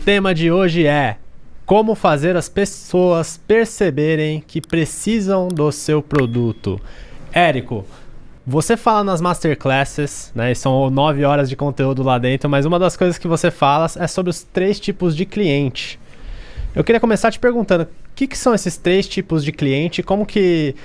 tema de hoje é como fazer as pessoas perceberem que precisam do seu produto. Érico, você fala nas masterclasses, né, e são 9 horas de conteúdo lá dentro, mas uma das coisas que você fala é sobre os 3 tipos de cliente. Eu queria começar te perguntando, o que são esses 3 tipos de cliente, como que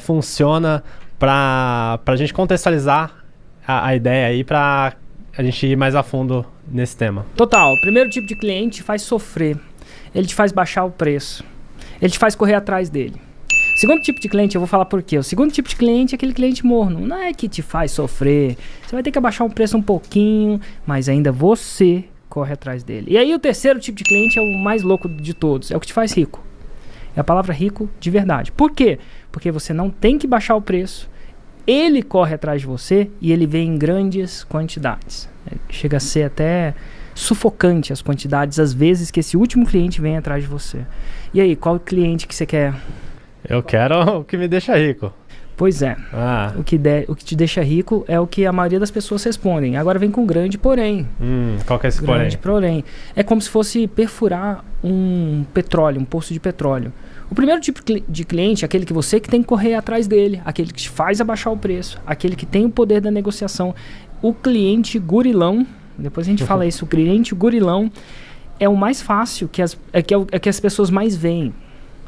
funciona para a gente contextualizar a ideia aí, para a gente ir mais a fundo nesse tema. Total, o primeiro tipo de cliente te faz sofrer, ele te faz baixar o preço, ele te faz correr atrás dele. O segundo tipo de cliente, eu vou falar por quê. O segundo tipo de cliente é aquele cliente morno. Não é que te faz sofrer. Você vai ter que abaixar o preço um pouquinho, mas ainda você corre atrás dele. E aí o terceiro tipo de cliente é o mais louco de todos. É o que te faz rico. É a palavra rico de verdade. Por quê? Porque você não tem que baixar o preço. Ele corre atrás de você e ele vem em grandes quantidades. Chega a ser até sufocante as quantidades, às vezes, que esse último cliente vem atrás de você. E aí, qual cliente que você quer? Eu quero o que me deixa rico. Pois é. O que te deixa rico é o que a maioria das pessoas respondem. Agora vem com grande porém. Qual que é esse grande porém? É como se fosse perfurar um petróleo, um poço de petróleo. O primeiro tipo de cliente é aquele que você que tem que correr atrás dele, aquele que te faz abaixar o preço, aquele que tem o poder da negociação. O cliente gurilão, depois a gente fala isso, o cliente gurilão é o mais fácil, que as pessoas mais veem.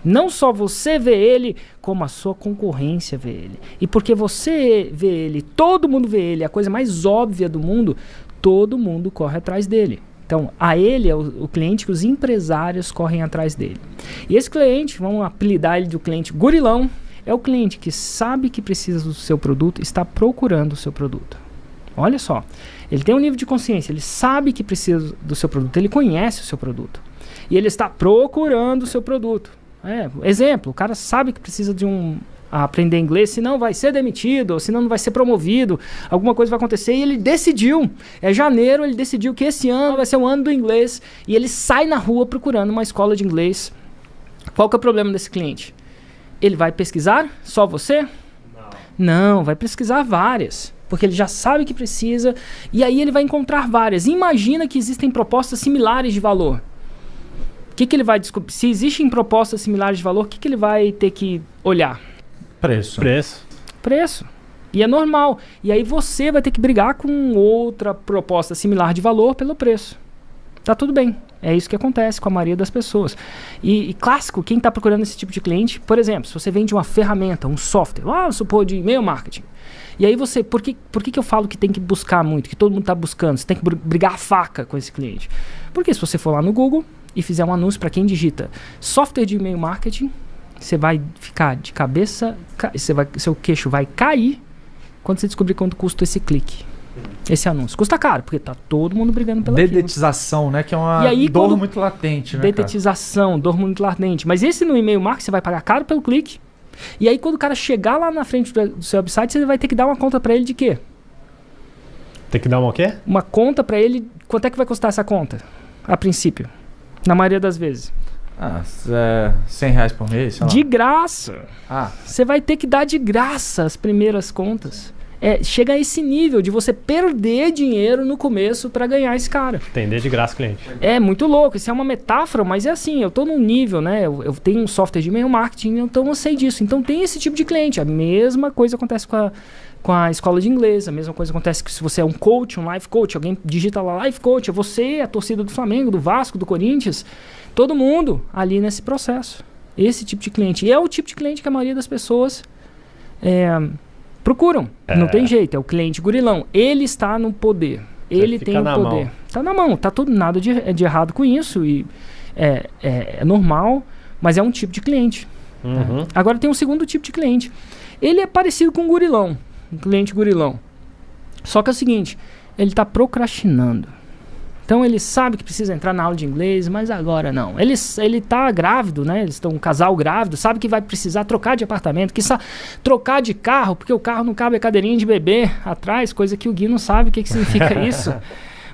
Não só você vê ele, como a sua concorrência vê ele. E porque você vê ele, todo mundo vê ele, a coisa mais óbvia do mundo, todo mundo corre atrás dele. Então, a ele é o cliente que os empresários correm atrás dele. E esse cliente, vamos apelidar ele do cliente gurilão, é o cliente que sabe que precisa do seu produto, está procurando o seu produto. Olha só, ele tem um nível de consciência, ele sabe que precisa do seu produto, ele conhece o seu produto. E ele está procurando o seu produto. Exemplo, o cara sabe que precisa de aprender inglês, senão vai ser demitido, ou senão não vai ser promovido, alguma coisa vai acontecer, e ele decidiu, janeiro, ele decidiu que esse ano vai ser o ano do inglês, e ele sai na rua procurando uma escola de inglês. Qual que é o problema desse cliente? Ele vai pesquisar só você? Não, vai pesquisar várias, porque ele já sabe que precisa, e aí ele vai encontrar várias. Imagina que existem propostas similares de valor. O que ele vai descobrir? Se existem propostas similares de valor, o que ele vai ter que olhar? Preço. E é normal. E aí você vai ter que brigar com outra proposta similar de valor pelo preço. Tá tudo bem. É isso que acontece com a maioria das pessoas. E clássico, quem está procurando esse tipo de cliente, por exemplo, se você vende uma ferramenta, um software, vamos supor de e-mail marketing. E aí você, por que eu falo que tem que buscar muito, que todo mundo está buscando, você tem que brigar a faca com esse cliente? Porque se você for lá no Google e fizer um anúncio para quem digita software de e-mail marketing, você vai ficar de cabeça, seu queixo vai cair quando você descobrir quanto custa esse clique. Esse anúncio. Custa caro, porque tá todo mundo brigando pela dedetização, né? Que é uma dor muito latente, né? Dedetização, dor muito latente. Mas esse no e-mail marketing você vai pagar caro pelo clique. E aí quando o cara chegar lá na frente do seu website, você vai ter que dar uma conta para ele de quê? Tem que dar uma o quê? Uma conta para ele. Quanto é que vai custar essa conta? A princípio. Na maioria das vezes. R$100 por mês, sei lá. De graça. Você vai ter que dar de graça as primeiras contas. Chega a esse nível de você perder dinheiro no começo para ganhar esse cara. Atender de graça o cliente. É muito louco. Isso é uma metáfora, mas é assim, eu tô num nível, né? Eu tenho um software de e-mail marketing, então eu sei disso. Então tem esse tipo de cliente. A mesma coisa acontece com a escola de inglês, a mesma coisa acontece que se você é um coach, um life coach, alguém digita lá life coach, é você, a torcida do Flamengo, do Vasco, do Corinthians, todo mundo ali nesse processo. Esse tipo de cliente. E é o tipo de cliente que a maioria das pessoas procuram. Não tem jeito, é o cliente gurilão. Ele está no poder. Ele tem o poder. Está na mão, tá tudo nada de errado com isso. E é normal, mas é um tipo de cliente. Agora tem um segundo tipo de cliente. Ele é parecido com um gurilão. Um cliente gurilão. Só que é o seguinte, ele está procrastinando. Então ele sabe que precisa entrar na aula de inglês, mas agora não. Ele está grávido, né? Eles estão um casal grávido, sabe que vai precisar trocar de apartamento, que trocar de carro, porque o carro não cabe a cadeirinha de bebê atrás, coisa que o Gui não sabe o que significa isso.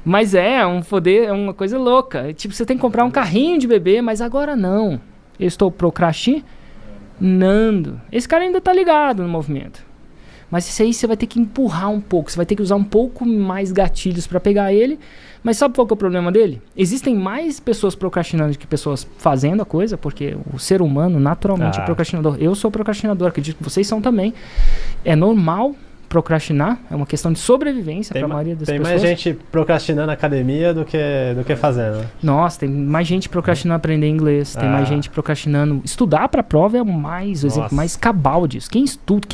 Mas é uma coisa louca. Tipo, você tem que comprar um carrinho de bebê, mas agora não. Eu estou procrastinando. Esse cara ainda está ligado no movimento. Mas isso aí você vai ter que empurrar um pouco, você vai ter que usar um pouco mais gatilhos para pegar ele. Mas sabe qual que é o problema dele? Existem mais pessoas procrastinando do que pessoas fazendo a coisa, porque o ser humano naturalmente é procrastinador. Eu sou procrastinador, acredito que vocês são também. É normal procrastinar, é uma questão de sobrevivência para a maioria das pessoas. Tem mais gente procrastinando na academia do que fazendo. Nossa, tem mais gente procrastinando aprender inglês, tem mais gente procrastinando estudar para a prova, é o exemplo mais cabal disso. Quem estuda,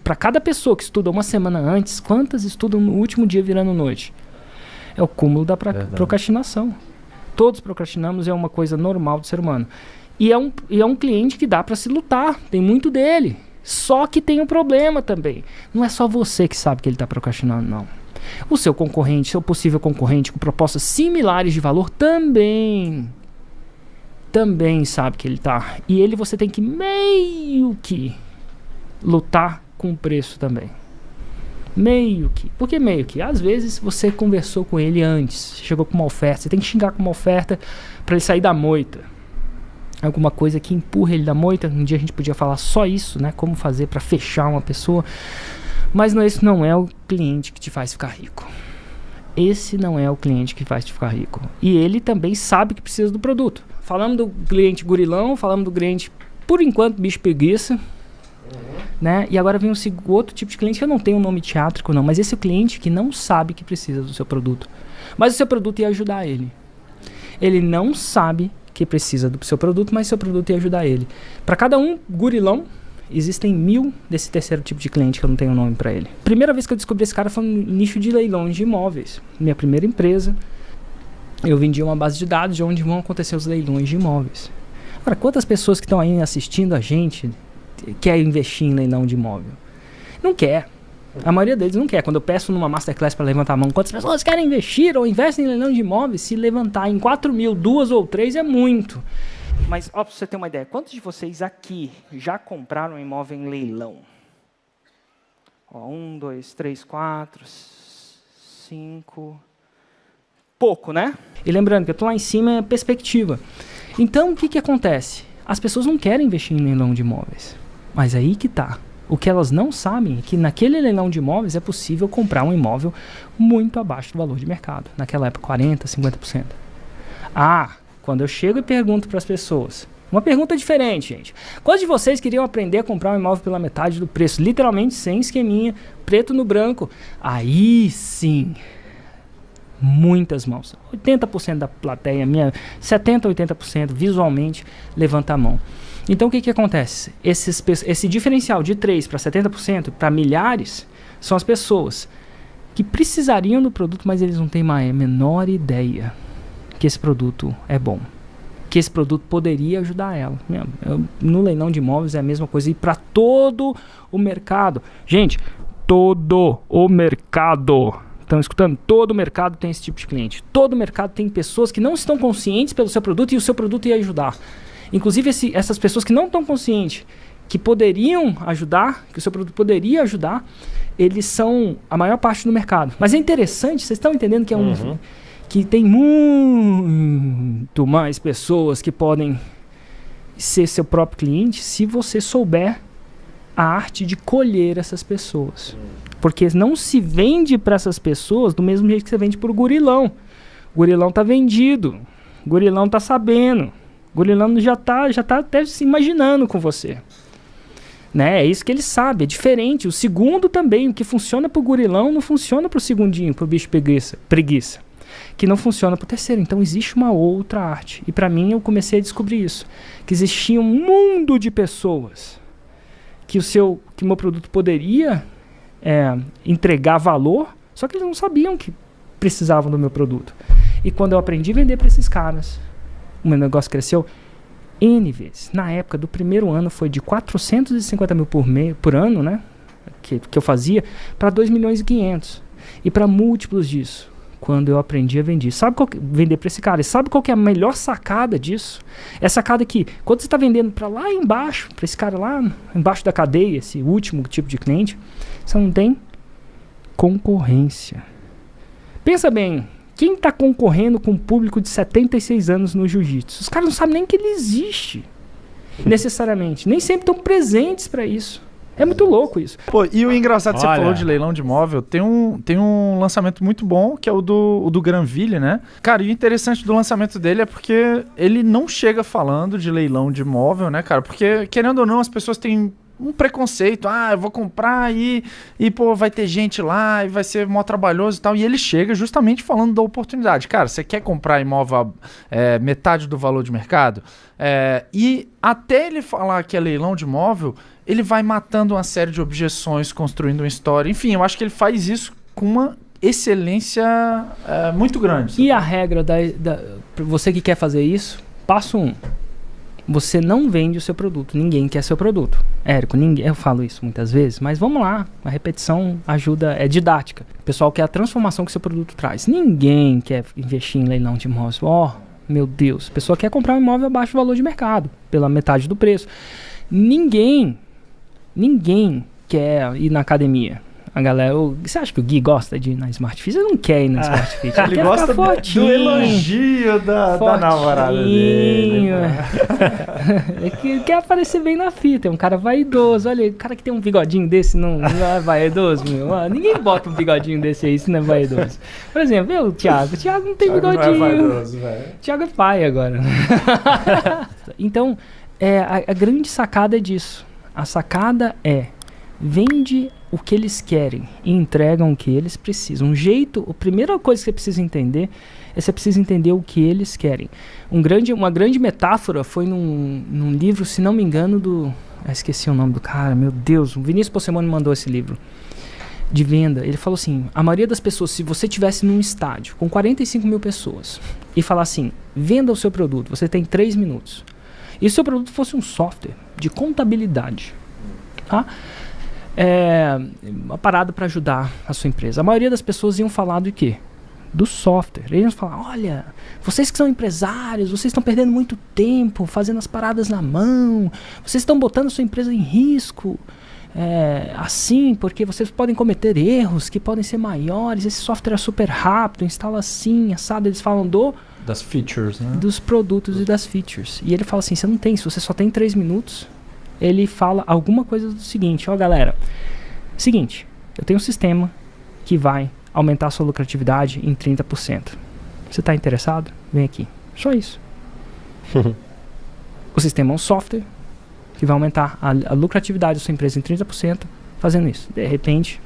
para cada pessoa que estuda uma semana antes, quantas estudam no último dia virando noite? É o cúmulo da procrastinação. Todos procrastinamos, é uma coisa normal do ser humano. E é um cliente que dá para se lutar, tem muito dele. Só que tem um problema também. Não é só você que sabe que ele está procrastinando, não. O seu concorrente, seu possível concorrente com propostas similares de valor também sabe que ele está. E você tem que meio que lutar com o preço também. Meio que. Por que meio que? Às vezes você conversou com ele antes, chegou com uma oferta, você tem que xingar com uma oferta para ele sair da moita. Alguma coisa que empurra ele da moita. Um dia a gente podia falar só isso, né? Como fazer para fechar uma pessoa. Mas esse não é o cliente que te faz ficar rico. Esse não é o cliente que faz te ficar rico. E ele também sabe que precisa do produto. Falamos do cliente gurilão, falamos do cliente, por enquanto, bicho preguiça. Né? E agora vem outro tipo de cliente que eu não tenho um nome teátrico não, mas esse é o cliente que não sabe que precisa do seu produto, mas o seu produto ia ajudar ele. Ele não sabe que precisa do seu produto, mas seu produto ia ajudar ele. Para cada um gurilão existem 1000 desse terceiro tipo de cliente que eu não tenho nome para ele. Primeira vez que eu descobri esse cara foi no nicho de leilões de imóveis. Minha primeira empresa, eu vendia uma base de dados de onde vão acontecer os leilões de imóveis. Agora, quantas pessoas que estão aí assistindo a gente quer investir em leilão de imóvel? Não quer. A maioria deles não quer. Quando eu peço numa masterclass para levantar a mão, quantas pessoas querem investir ou investem em leilão de imóveis? Se levantar em 4.000, 2 ou 3 é muito. Mas, ó, para você ter uma ideia, quantos de vocês aqui já compraram um imóvel em leilão? Ó, 1, 2, 3, 4, 5... Pouco, né? E lembrando que eu tô lá em cima é perspectiva. Então, o que acontece? As pessoas não querem investir em leilão de imóveis. Mas aí que tá. O que elas não sabem é que naquele leilão de imóveis é possível comprar um imóvel muito abaixo do valor de mercado. Naquela época, 40%, 50%. Quando eu chego e pergunto para as pessoas, uma pergunta diferente, gente. Quantos de vocês queriam aprender a comprar um imóvel pela metade do preço? Literalmente, sem esqueminha, preto no branco. Aí sim, muitas mãos. 80% da plateia, 70%, 80% visualmente levanta a mão. Então o que acontece? Esse diferencial de 3% para 70% para milhares são as pessoas que precisariam do produto, mas eles não têm a menor ideia que esse produto é bom, que esse produto poderia ajudar ela. No leilão de imóveis é a mesma coisa, e para todo o mercado. Gente, todo o mercado, estão escutando? Todo o mercado tem esse tipo de cliente. Todo o mercado tem pessoas que não estão conscientes pelo seu produto e o seu produto ia ajudar. Inclusive essas pessoas que não estão conscientes, que poderiam ajudar, que o seu produto poderia ajudar, eles são a maior parte do mercado. Mas é interessante, vocês estão entendendo que que tem muito mais pessoas que podem ser seu próprio cliente se você souber a arte de colher essas pessoas. Porque não se vende para essas pessoas do mesmo jeito que você vende para o gurilão. O gurilão está vendido, o gurilão está sabendo. O gurilão já tá até se imaginando com você. Né? É isso que ele sabe, é diferente. O segundo também, o que funciona pro gurilão não funciona pro segundinho, pro bicho preguiça. Que não funciona pro terceiro. Então existe uma outra arte. E para mim eu comecei a descobrir isso. Que existia um mundo de pessoas que o meu produto poderia entregar valor, só que eles não sabiam que precisavam do meu produto. E quando eu aprendi a vender para esses caras, o meu negócio cresceu N vezes. Na época do primeiro ano foi de 450 mil por ano, né? Que eu fazia, para 2 milhões e 500. E para múltiplos disso. Quando eu aprendi a vender. Vender para esse cara. E sabe qual que é a melhor sacada disso? É a sacada que, quando você está vendendo para lá embaixo, para esse cara lá embaixo da cadeia, esse último tipo de cliente, você não tem concorrência. Pensa bem. Quem está concorrendo com um público de 76 anos no jiu-jitsu? Os caras não sabem nem que ele existe, necessariamente. Nem sempre estão presentes para isso. É muito louco isso. Pô, e o engraçado, você falou de leilão de imóvel, tem um lançamento muito bom, que é o do Granville, né? Cara, e o interessante do lançamento dele é porque ele não chega falando de leilão de imóvel, né, cara? Porque, querendo ou não, as pessoas têm um preconceito, eu vou comprar pô, vai ter gente lá e vai ser mó trabalhoso e tal, e ele chega justamente falando da oportunidade. Cara, você quer comprar imóvel metade do valor de mercado? E até ele falar que é leilão de imóvel, ele vai matando uma série de objeções, construindo uma história, enfim, eu acho que ele faz isso com uma excelência muito grande. E a regra você que quer fazer isso, passo 1. Você não vende o seu produto. Ninguém quer seu produto. Érico, eu falo isso muitas vezes, mas vamos lá. A repetição ajuda, é didática. O pessoal quer a transformação que seu produto traz. Quem quer investir em leilão de imóveis. Meu Deus. A pessoa quer comprar um imóvel abaixo do valor de mercado, pela metade do preço. Ninguém quer ir na academia. A galera, você acha que o Gui gosta de ir na Smart Fit? Ele não quer ir na Smart Fit. Ele gosta do elogio da namorada dele. É que quer aparecer bem na fita. É um cara vaidoso. Olha, o cara que tem um bigodinho desse não é vaidoso, meu. Ninguém bota um bigodinho desse aí se não é vaidoso. Por exemplo, o Thiago. O Thiago não tem bigodinho. Não é vaidoso, velho. O Thiago é pai agora. Então, a grande sacada é disso. A sacada vende o que eles querem e entregam o que eles precisam. A primeira coisa que você precisa entender é você precisa entender o que eles querem. Uma grande metáfora foi num livro, se não me engano, esqueci o nome do cara, meu Deus, o Vinícius Possebon mandou esse livro de venda. Ele falou assim, a maioria das pessoas, se você estivesse num estádio com 45 mil pessoas e falar assim, venda o seu produto, você tem 3 minutos. E se o seu produto fosse um software de contabilidade, tá? Uma parada para ajudar a sua empresa. A maioria das pessoas iam falar do quê? Do software. Eles iam falar, olha, vocês que são empresários, vocês estão perdendo muito tempo fazendo as paradas na mão, vocês estão botando a sua empresa em risco, assim, porque vocês podem cometer erros que podem ser maiores, esse software é super rápido, instala assim, assado. Eles falam das features, né? Dos produtos e das features. E ele fala assim, você não tem, se você só tem 3 minutos, ele fala alguma coisa do seguinte, galera, seguinte, eu tenho um sistema que vai aumentar a sua lucratividade em 30%. Você está interessado? Vem aqui. Só isso. O sistema é um software que vai aumentar a lucratividade da sua empresa em 30% fazendo isso. De repente,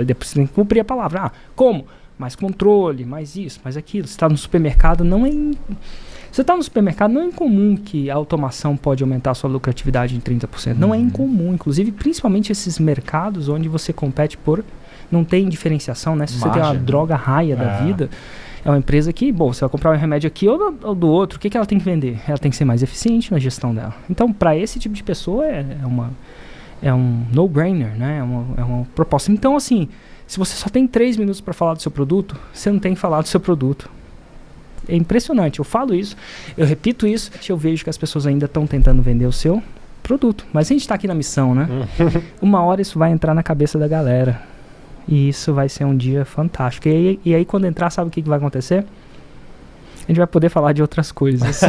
depois você tem que cumprir a palavra. Como? Mais controle, mais isso, mais aquilo. Você está no supermercado, Você está no supermercado, não é incomum que a automação pode aumentar a sua lucratividade em 30%. Não é incomum. Inclusive, principalmente esses mercados onde você compete não tem diferenciação, né? Se você tem uma droga raia da vida, é uma empresa que, você vai comprar um remédio aqui ou do outro, o que ela tem que vender? Ela tem que ser mais eficiente na gestão dela. Então, para esse tipo de pessoa, é um no-brainer, né? É uma proposta. Então, assim, se você só tem 3 minutos para falar do seu produto, você não tem que falar do seu produto. É impressionante, eu falo isso, eu repito isso, eu vejo que as pessoas ainda estão tentando vender o seu produto. Mas a gente está aqui na missão, né? Uma hora isso vai entrar na cabeça da galera. E isso vai ser um dia fantástico. E aí quando entrar, sabe o que vai acontecer? A gente vai poder falar de outras coisas.